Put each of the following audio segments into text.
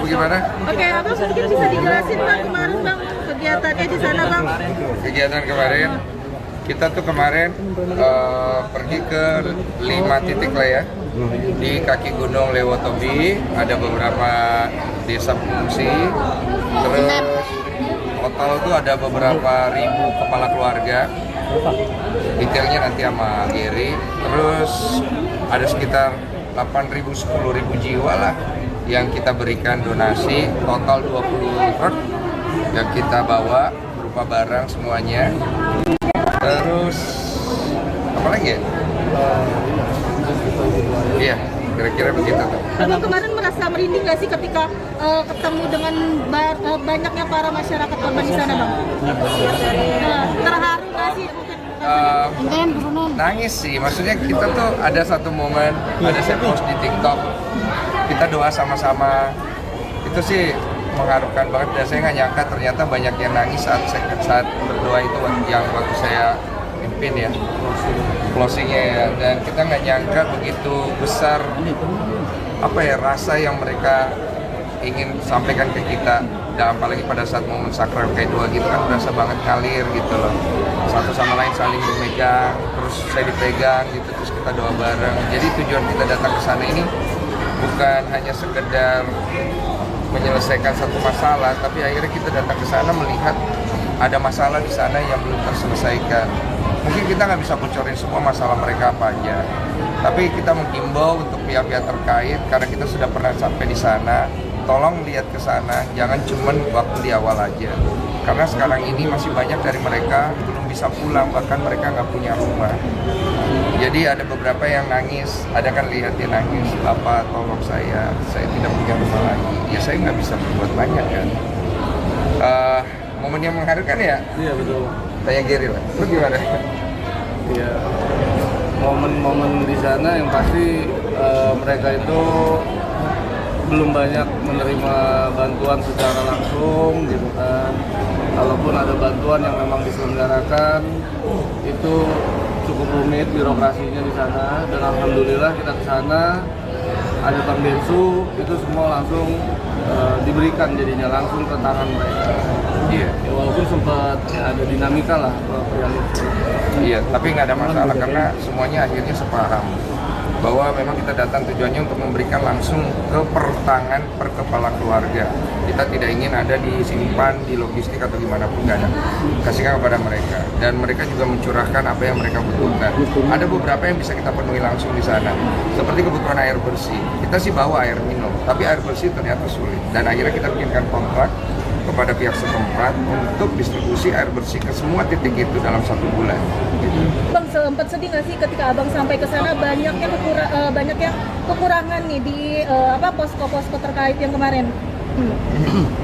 bagaimana? Oke, Abang mungkin bisa dijelasin Bang kemarin Bang kegiatannya di sana Bang. Kegiatan kemarin, kita tuh kemarin pergi ke 5 titik lah ya. Di kaki Gunung Lewotobi ada beberapa desa pengungsi. Terus total tuh ada beberapa ribu kepala keluarga. Detailnya nanti sama Gary. Terus ada sekitar 8.000 10.000 jiwa lah yang kita berikan donasi, total 20 truk yang kita bawa berupa barang semuanya. Terus apa lagi ya? Iya, kira-kira begitu tuh. Abang kemarin merasa merinding nggak sih ketika ketemu dengan banyaknya para masyarakat korban di sana Bang? Terharu nggak sih? Nangis sih, maksudnya kita tuh ada satu momen, ada saya post di TikTok, kita doa sama-sama, itu sih mengharukan banget. Dan saya nggak nyangka ternyata banyak yang nangis saat berdoa itu yang waktu saya pimpin ya, closingnya ya. Dan kita nggak nyangka begitu besar apa ya rasa yang mereka ingin sampaikan ke kita. Dan apalagi pada saat momen sakral kayak doa gitu kan berasa banget ngalir gitu loh, satu sama lain saling bermegang, terus saya dipegang gitu, terus kita doa bareng. Jadi tujuan kita datang ke sana ini bukan hanya sekedar menyelesaikan satu masalah, tapi akhirnya kita datang ke sana melihat ada masalah di sana yang belum terselesaikan. Mungkin kita nggak bisa bocorin semua masalah mereka apa aja, tapi kita menghimbau untuk pihak-pihak terkait, karena kita sudah pernah sampai di sana, tolong lihat ke sana, jangan cuman waktu di awal aja. Karena sekarang ini masih banyak dari mereka belum bisa pulang, bahkan mereka nggak punya rumah. Jadi ada beberapa yang nangis, ada kan lihat dia nangis, Bapak tolong saya tidak punya rumah lagi. Ya saya nggak bisa berbuat banyak kan. Momen yang mengharukan ya? Iya betul. Tanya Gary lah, lu gimana? Iya, momen-momen di sana yang pasti mereka itu belum banyak menerima bantuan secara langsung gitu kan. Kalaupun ada bantuan yang memang diselenggarakan itu cukup rumit birokrasinya di sana, dan alhamdulillah kita ke sana ada Bang Densu, itu semua langsung diberikan jadinya langsung ke tangan mereka. Iya. Ya, walaupun sempat ya, ada dinamika lah perihal itu. Iya, tapi nggak ada masalah karena semuanya akhirnya sepaham bahwa memang kita datang tujuannya untuk memberikan langsung ke pertangan per kepala keluarga. Kita tidak ingin ada disimpan di logistik atau gimana pun, nggak ada. Kasihkan kepada mereka, dan mereka juga mencurahkan apa yang mereka butuhkan. Ada beberapa yang bisa kita penuhi langsung di sana, seperti kebutuhan air bersih. Kita sih bawa air minum, tapi air bersih ternyata sulit. Dan akhirnya kita bikinkan kontrak kepada pihak setempat untuk distribusi air bersih ke semua titik itu dalam 1 bulan. Bang sempat sedih nggak sih ketika Abang sampai ke sana banyak yang kekurangan nih di posko-posko terkait yang kemarin?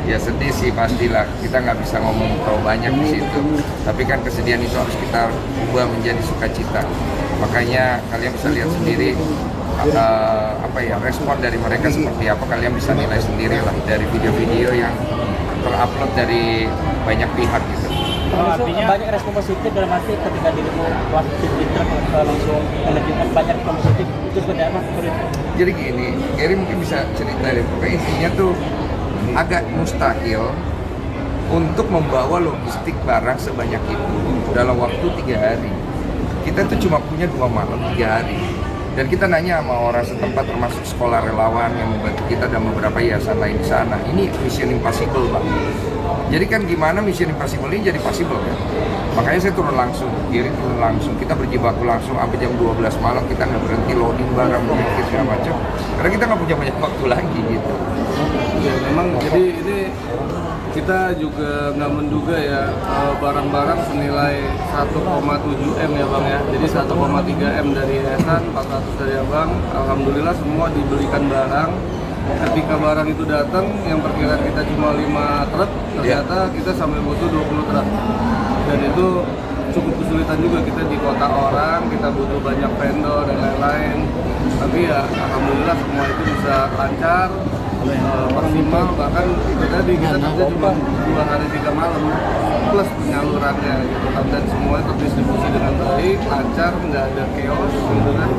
Ya sedih sih pastilah, kita nggak bisa ngomong terlalu banyak di situ. Tapi kan kesedihan itu harus kita ubah menjadi sukacita. Makanya kalian bisa lihat sendiri respon dari mereka seperti apa. Kalian bisa nilai sendiri lah dari video-video yang terupload dari banyak pihak gitu. Artinya banyak respon positif dalam arti ketika dirimu wasit Twitter langsung menunjukkan banyak respon positif, itu seperti apa? Jadi gini, Gary mungkin bisa cerita deh, pokoknya intinya tuh agak mustahil untuk membawa logistik barang sebanyak itu dalam waktu 3 hari. Kita tuh cuma punya 2 malam 3 hari. Dan kita nanya sama orang setempat, termasuk sekolah relawan yang membantu kita dan beberapa yayasan lain di sana. Ini mission impossible, Bang. Jadi kan gimana mission impossible ini jadi possible kan? Makanya saya turun langsung, Gary turun langsung. Kita berjibaku langsung sampai jam 12 malam, kita nggak berhenti loading barang, mengikis segala macam. Karena kita nggak punya banyak waktu lagi gitu. Ya memang, jadi ini kita juga nggak menduga ya barang-barang senilai 1,7 M ya Bang ya. Jadi 1,3 M dari yayasan, 400 dari Abang. Alhamdulillah semua dibelikan barang. Ketika barang itu datang, yang perkiraan kita cuma 5 truk, ternyata kita sampai butuh 20 truk. Dan itu cukup kesulitan juga, kita di kota orang, kita butuh banyak vendor dan lain-lain. Tapi ya alhamdulillah semua itu bisa lancar. maksimal, bahkan itu tadi kita kerja cuma 2 hari 3 malam plus penyalurannya gitu kan, dan semuanya terdistribusi dengan baik, lancar, nggak ada chaos gitu kan.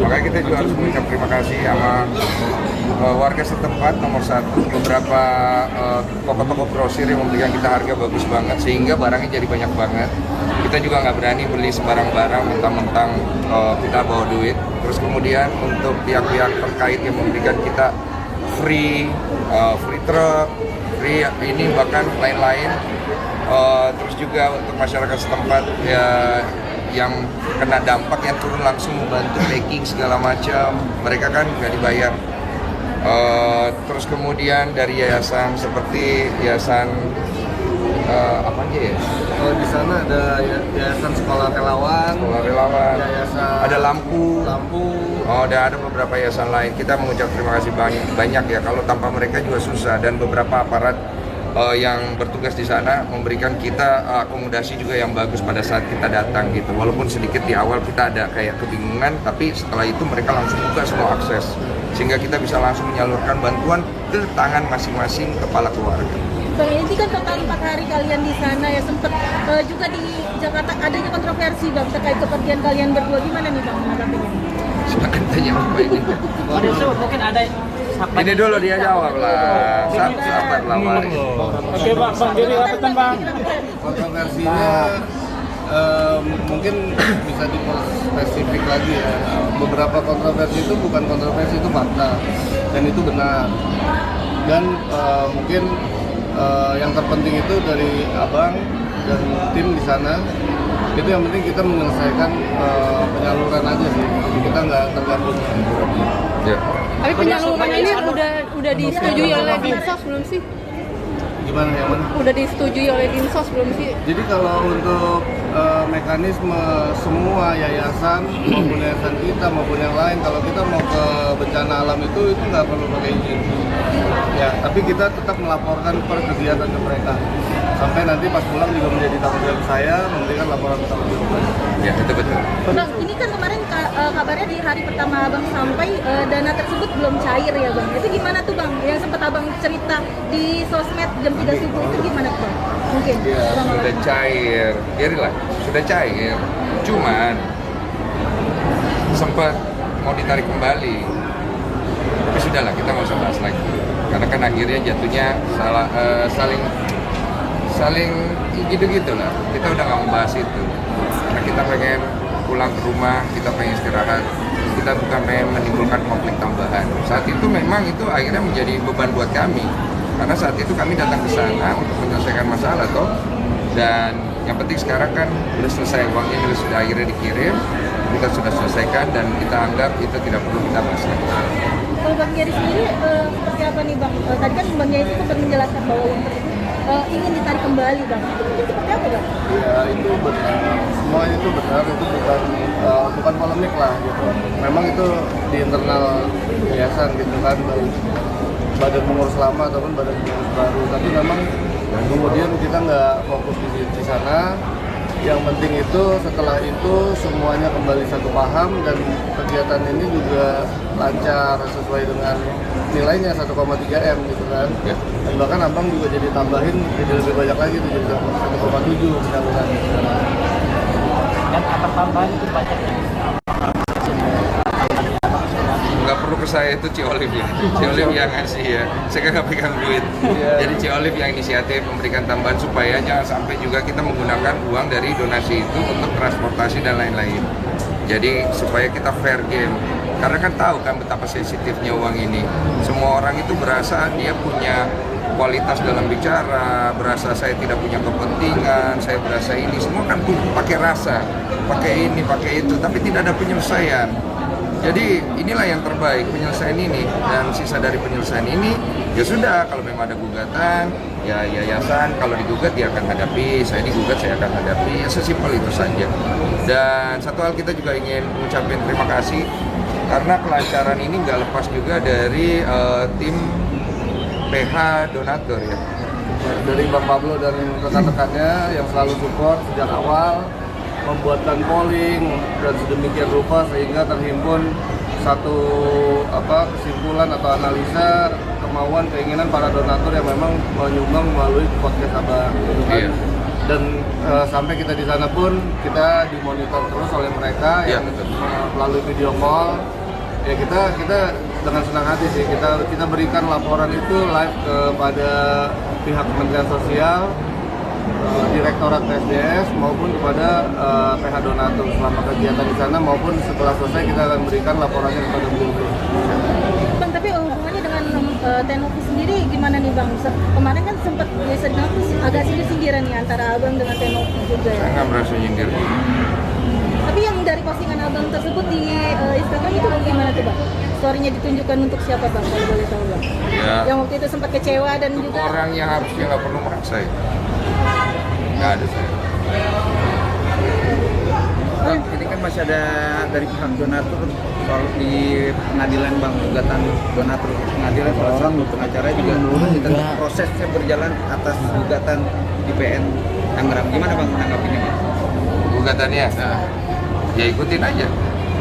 Makanya kita juga harus mengucap terima kasih sama warga setempat nomor 1, beberapa toko-toko grosir yang memberikan kita harga bagus banget sehingga barangnya jadi banyak banget. Kita juga nggak berani beli sembarang barang mentang-mentang kita bawa duit. Terus kemudian untuk pihak-pihak terkait yang memberikan kita free truck, free ini bahkan lain-lain. Terus juga untuk masyarakat setempat ya, yang kena dampak yang turun langsung membantu packing segala macam, mereka kan nggak dibayar. Terus kemudian dari yayasan seperti yayasan apa aja ya? Kalau di sana ada yayasan sekolah relawan, yayasan ada lampu. Oh, dan ada beberapa yayasan lain. Kita mengucap terima kasih banyak ya. Kalau tanpa mereka juga susah, dan beberapa aparat yang bertugas di sana memberikan kita akomodasi juga yang bagus pada saat kita datang gitu. Walaupun sedikit di awal kita ada kayak kebingungan, tapi setelah itu mereka langsung buka semua akses sehingga kita bisa langsung menyalurkan bantuan ke tangan masing-masing kepala keluarga. Bang, ini kan total 4 hari kalian di sana ya, sempat juga di Jakarta adanya kontroversi Bang terkait kepergian kalian berdua, gimana nih Bang menanggapinya? Silakan tanya apa ini. Pada itu mungkin ada Ini dulu dia jawab lah. Sabar lah Mari. Oke Bang Jerry, lakukan Bang. Kontroversinya mungkin bisa diperspesifik lagi ya. Beberapa kontroversi itu bukan kontroversi, itu fakta dan itu benar. Dan mungkin yang terpenting itu dari abang dan tim di sana, itu yang penting kita menyelesaikan penyaluran aja sih. Kita nggak tergabung. Ya. Tapi penyaluran ini udah disetujui oleh Dinsos belum sih? Gimana yang mana? Udah disetujui oleh Dinsos belum sih? Jadi kalau untuk mekanisme semua yayasan maupun yayasan kita maupun yang lain, kalau kita mau ke bencana alam itu nggak perlu pakai izin. Ya, tapi kita tetap melaporkan per kegiatan ke mereka. Sampai nanti pas pulang juga menjadi tanggung jawab saya memberikan laporan tanggung jawab. Ya, itu betul. Bang, ini kan kemarin kabarnya di hari pertama Abang sampai dana tersebut belum cair ya Bang. Itu gimana tuh Bang? Yang sempat Abang cerita di sosmed jam 3 subuh itu gimana tuh Bang? Mungkin. Ya, sudah cair. Biarinlah, sudah cair. Cuman sempat mau ditarik kembali. Tapi sudahlah, kita nggak usah bahas lagi. Karena kan akhirnya jatuhnya saling gitu-gitu lah. Kita udah nggak mau bahas itu. Karena kita pengen pulang ke rumah, kita pengen istirahat. Kita bukan pengen menimbulkan konflik tambahan. Saat itu memang itu akhirnya menjadi beban buat kami. Karena saat itu kami datang ke sana untuk menyelesaikan masalah toh. Dan yang penting sekarang kan sudah selesai, uangnya juga sudah akhirnya dikirim, kita sudah selesaikan dan kita anggap itu tidak perlu kita bahas lagi. Kalau Bang Jerry sendiri seperti apa nih Bang? Tadi kan Bang Jerry sempat menjelaskan bahwa uang tersebut ingin ditarik kembali Bang. Itu mungkin seperti apa Bang? Ya itu benar, semua itu benar, itu bukan polemik lah gitu. Memang itu di internal yayasan gitu kan, badan pengurus lama ataupun badan pengurus baru. Tapi memang kemudian kita nggak fokus di sana. Yang penting itu setelah itu semuanya kembali satu paham dan kegiatan ini juga lancar sesuai dengan nilainya 1,3 M gitu kan. Ya. Dan bahkan abang juga jadi tambahin jadi lebih banyak lagi tuh, jadi 1,7 penyaluran. Dan apa tambahan itu banyak yang Nggak perlu ke saya, itu Ciolif ya. Ciolif yang ngasih ya. Saya nggak pegang duit. Jadi Ciolif yang inisiatif memberikan tambahan supaya jangan sampai juga kita menggunakan uang dari donasi itu untuk transportasi dan lain-lain. Jadi supaya kita fair game. Karena kan tahu kan betapa sensitifnya uang ini. Semua orang itu berasa dia punya kualitas dalam bicara, berasa saya tidak punya kepentingan, saya berasa ini, semua kan pakai rasa, pakai ini, pakai itu, tapi tidak ada penyelesaian. Jadi inilah yang terbaik, penyelesaian ini, dan sisa dari penyelesaian ini ya sudah, kalau memang ada gugatan ya yayasan kalau digugat dia akan hadapi, saya digugat saya akan hadapi, ya sesimpel itu saja. Dan satu hal kita juga ingin mengucapkan terima kasih karena kelancaran ini nggak lepas juga dari tim PH donatur ya, Dari Bang Pablo dan rekan-rekannya yang selalu support sejak awal, membuatkan polling dan sedemikian rupa sehingga terhimpun satu kesimpulan atau analisa kemauan keinginan para donatur yang memang menyumbang melalui podcast Abang gitu kan. Iya. Dan sampai kita di sana pun kita dimonitor terus oleh mereka Iya, yang betul. melalui video call. Ya kita dengan senang hati sih kita berikan laporan itu live kepada pihak Kementerian Sosial, Direktorat PSDS maupun kepada PH Donatur selama kegiatan di sana maupun setelah selesai kita akan berikan laporannya kepada beliau. Bang, tapi hubungannya dengan Tenopi sendiri gimana nih Bang? Kemarin kan sempat bisa dibilang tuh agak sindir-sindiran nih antara Abang dengan Tenopi juga ya. Saya nggak merasa nyindir. Tapi yang dari postingan Abang tersebut di Instagram itu gimana tuh Bang? Story-nya ditunjukkan untuk siapa Bang, kalau boleh tahu Bang? Ya, Yang waktu itu sempat kecewa dan juga orang yang harusnya nggak perlu merasa ya. Nggak ada saya. Bang, ini kan masih ada dari pihak donatur soal di pengadilan Bang, gugatan donatur pengadilan salah satu pengacara juga tentang prosesnya berjalan atas gugatan IPN Tangerang. Gimana Bang menanggapinya Bang? Gugatannya, ya ikutin aja.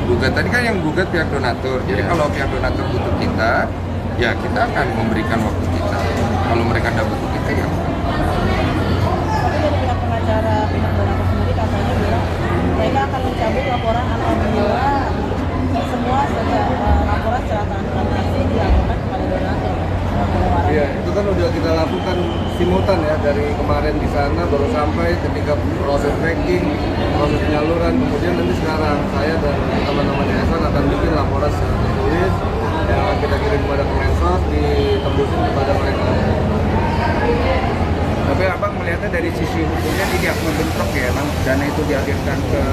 Gugatan kan yang gugat pihak donatur. Jadi kalau pihak donatur butuh kita, ya kita akan memberikan waktu kita. Kalau mereka tidak butuh kita, ya tapi dari pihak pengacara pihak donatur sendiri katanya bilang mereka akan mencabut laporan apabila semua laporan secara transparansi dilakukan kepada donatur. Iya, itu kan udah kita lakukan simultan ya dari kemarin di sana baru sampai ketika proses packing, proses penyaluran, kemudian nanti sekarang saya dan teman-teman yayasan akan bikin laporan secara tertulis yang akan kita kirim kepada Kemensos ditembusin kepada mereka. Tapi Abang melihatnya dari sisi hukumnya tidak membentrok ya Bang, dana itu dialirkan ke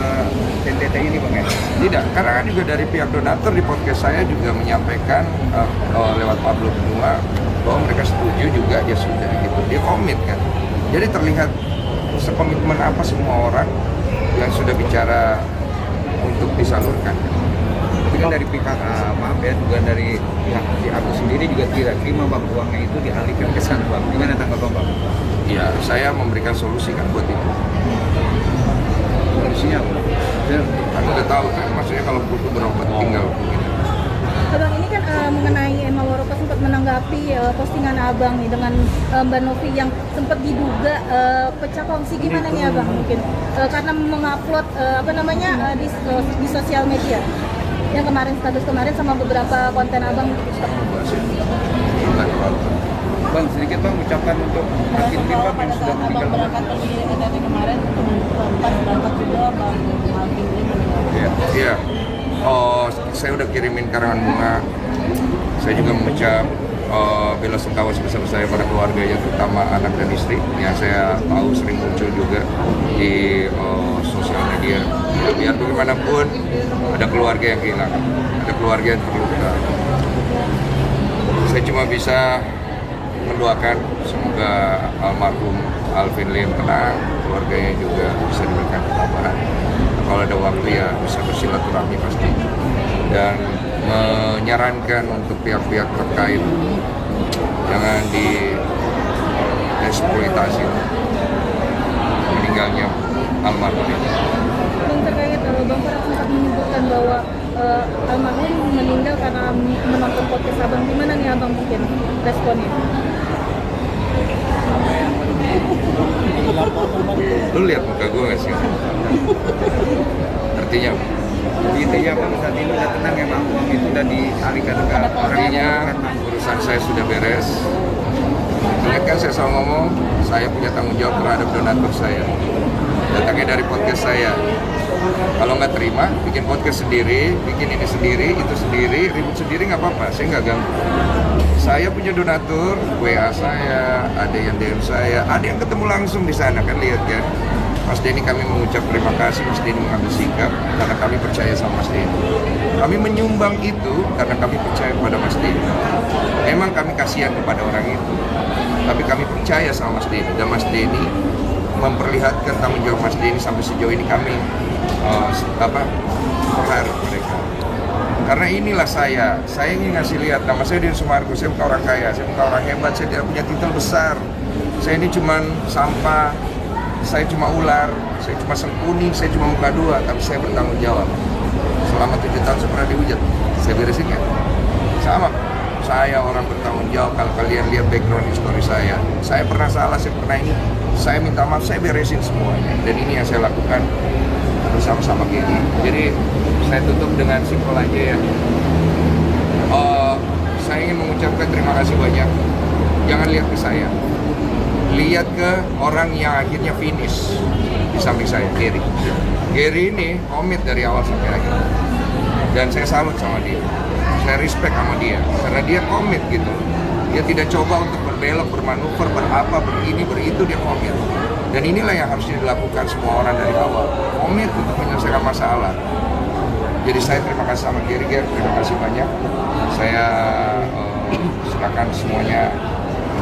NTT ini Bang ya? tidak. Karena kan juga dari pihak donatur di podcast saya juga menyampaikan lewat Pablo Benua bahwa mereka setuju juga, ya sudah gitu. Dia komit kan. Jadi terlihat sekomitmen apa semua orang yang sudah bicara untuk disalurkan. Tapi kan dari pihak maaf ya, juga dari pihak si Agus sendiri juga tidak terima Bang uangnya itu dialihkan ke sana Bang. Gimana tanggapan Bang? Ya, saya memberikan solusi kan buat itu. Solusinya apa? Ya, kan udah tahu kan, maksudnya kalau butuh berobat tinggal begini. Abang ini kan mengenai Emma Waroka sempat menanggapi postingan Abang nih dengan Mbak Novi yang sempat diduga pecah kongsi, gimana nih Abang mungkin karena mengupload di sosial media yang kemarin status kemarin sama beberapa konten Abang di TikTok. Bahas itu. Nggak terlalu. Bang, sedikit Bang ucapkan untuk Hakim Tim Bang yang sudah meninggal Bang. Pergi NTT kemarin pas berangkat juga Bang Alvin Iya. Iya. Oh, saya udah kirimin karangan bunga. Saya juga mengucap bela sungkawa sebesar-besarnya pada keluarganya, terutama anak dan istri yang saya tahu sering muncul juga di sosial media. Ya, biar bagaimanapun ada keluarga yang kehilangan, ada keluarga yang terluka. Saya cuma bisa mendoakan semoga almarhum Alvin Lim tenang, keluarganya juga bisa diberikan ketabahan. Kalau ada waktu ya bisa bersilaturahmi pasti, dan menyarankan untuk pihak-pihak terkait jangan dieksploitasi meninggalnya almarhum ini. Bang, terkait Bang pernah sempat menyebutkan bahwa almarhum meninggal karena menonton podcast Abang, gimana nih Abang mungkin responnya? Lu lihat muka gue gak sih? Artinya apa? Intinya Bang saat ini udah tenang ya Bang, uang itu udah dialihkan ke Artinya urusan saya sudah beres. Ingat kan saya selalu ngomong, saya punya tanggung jawab terhadap donatur saya. Datangnya dari podcast saya. Kalau nggak terima, bikin podcast sendiri, bikin ini sendiri, itu sendiri, ribut sendiri nggak apa-apa, saya nggak ganggu. Saya punya donatur, WA saya, ada yang DM saya, ada yang ketemu langsung di sana kan, lihat kan. Mas Denny, kami mengucap terima kasih, Mas Denny mengambil sikap karena kami percaya sama Mas Denny. Kami menyumbang itu karena kami percaya kepada Mas Denny. Memang kami kasihan kepada orang itu, tapi kami percaya sama Mas Denny, dan Mas Denny memperlihatkan tanggung jawab Mas Denny sampai sejauh ini kami terharu mereka. Karena inilah saya ingin ngasih lihat nama saya Denny Sumargo, saya bukan orang kaya, saya bukan orang hebat, saya tidak punya titel besar. Saya ini cuma sampah, saya cuma ular, saya cuma sengkuni, saya cuma muka dua, tapi saya bertanggung jawab. Selama 7 tahun saya pernah dihujat. saya beresin ya. Sama, saya orang bertanggung jawab. Kalau kalian lihat background history saya pernah salah, saya pernah ini, saya minta maaf, saya beresin semuanya. Dan ini yang saya lakukan bersama-sama Gary. Jadi saya tutup dengan simpel aja ya. Saya ingin mengucapkan terima kasih banyak. Jangan lihat ke saya, lihat ke orang yang akhirnya finish di samping saya, Gary. Gary ini komit dari awal sampai akhir, dan saya salut sama dia. Saya respect sama dia karena dia komit gitu. Dia tidak coba untuk berbelok, bermanuver, berapa, begini, beritu, dia komit. Dan inilah yang harusnya dilakukan semua orang dari awal, komit untuk menyelesaikan masalah. Jadi saya terima kasih sama Gary, terima kasih banyak. Saya silakan semuanya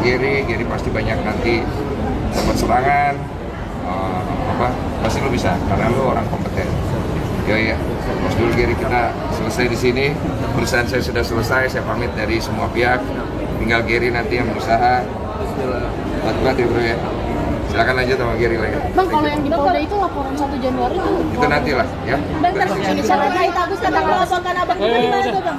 Gary pasti banyak nanti dapat serangan, pasti lo bisa karena lo orang kompeten. Ya, Mas dulu Gary, kita selesai di sini. Perusahaan saya sudah selesai, saya pamit dari semua pihak. Tinggal Gary nanti yang berusaha. Buat ya bro ya. Silakan lanjut sama Gary lagi. Bang, kalau yang di Polda itu laporan 1 Januari itu Itu nanti lah ya. Bang, terkait Agus kata melaporkan abang itu gimana tuh bang?